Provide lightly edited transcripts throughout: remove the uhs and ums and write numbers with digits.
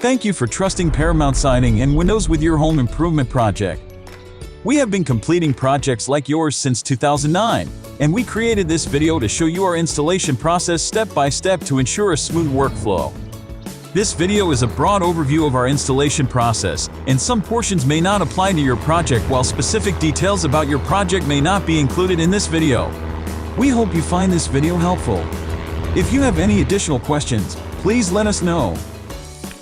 Thank you for trusting Paramount Siding and Windows with your home improvement project. We have been completing projects like yours since 2009, and we created this video to show you our installation process step by step to ensure a smooth workflow. This video is a broad overview of our installation process, and some portions may not apply to your project, while specific details about your project may not be included in this video. We hope you find this video helpful. If you have any additional questions, please let us know.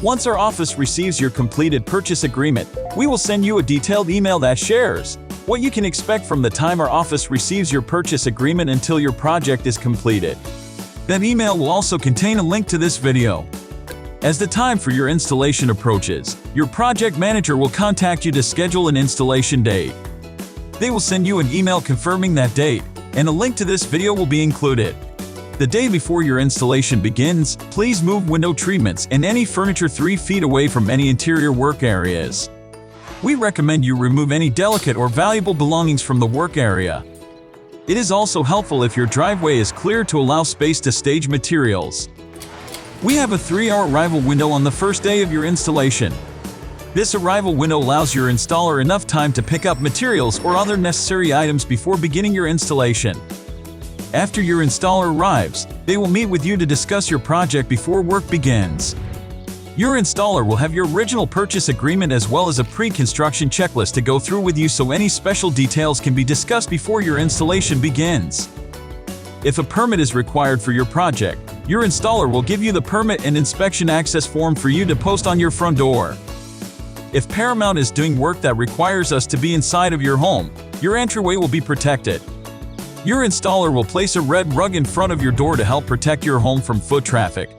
Once our office receives your completed purchase agreement, we will send you a detailed email that shares what you can expect from the time our office receives your purchase agreement until your project is completed. That email will also contain a link to this video. As the time for your installation approaches, your project manager will contact you to schedule an installation date. They will send you an email confirming that date, and a link to this video will be included. The day before your installation begins, please move window treatments and any furniture 3 feet away from any interior work areas. We recommend you remove any delicate or valuable belongings from the work area. It is also helpful if your driveway is clear to allow space to stage materials. We have a 3-hour arrival window on the first day of your installation. This arrival window allows your installer enough time to pick up materials or other necessary items before beginning your installation. After your installer arrives, they will meet with you to discuss your project before work begins. Your installer will have your original purchase agreement as well as a pre-construction checklist to go through with you, so any special details can be discussed before your installation begins. If a permit is required for your project, your installer will give you the permit and inspection access form for you to post on your front door. If Paramount is doing work that requires us to be inside of your home, your entryway will be protected. Your installer will place a red rug in front of your door to help protect your home from foot traffic.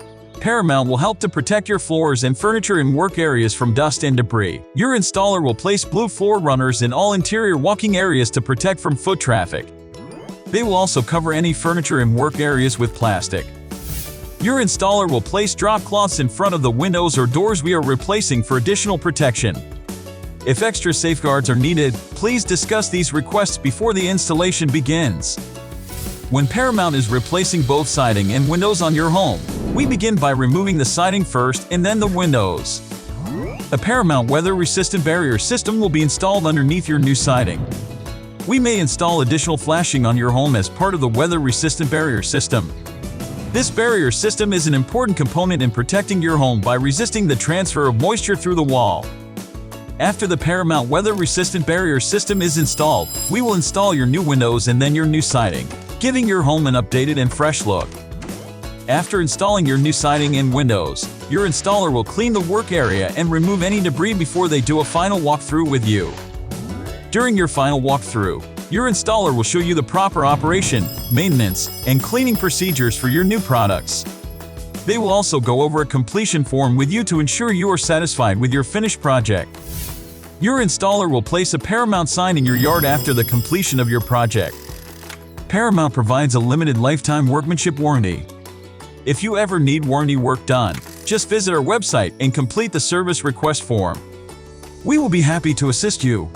Paramount will help to protect your floors and furniture in work areas from dust and debris. Your installer will place blue floor runners in all interior walking areas to protect from foot traffic. They will also cover any furniture in work areas with plastic. Your installer will place drop cloths in front of the windows or doors we are replacing for additional protection. If extra safeguards are needed, please discuss these requests before the installation begins. When Paramount is replacing both siding and windows on your home, we begin by removing the siding first and then the windows. A Paramount weather-resistant barrier system will be installed underneath your new siding. We may install additional flashing on your home as part of the weather-resistant barrier system. This barrier system is an important component in protecting your home by resisting the transfer of moisture through the wall. After the Paramount weather-resistant barrier system is installed, we will install your new windows and then your new siding, giving your home an updated and fresh look. After installing your new siding and windows, your installer will clean the work area and remove any debris before they do a final walkthrough with you. During your final walkthrough, your installer will show you the proper operation, maintenance, and cleaning procedures for your new products. They will also go over a completion form with you to ensure you are satisfied with your finished project. Your installer will place a Paramount sign in your yard after the completion of your project. Paramount provides a limited lifetime workmanship warranty. If you ever need warranty work done, just visit our website and complete the service request form. We will be happy to assist you.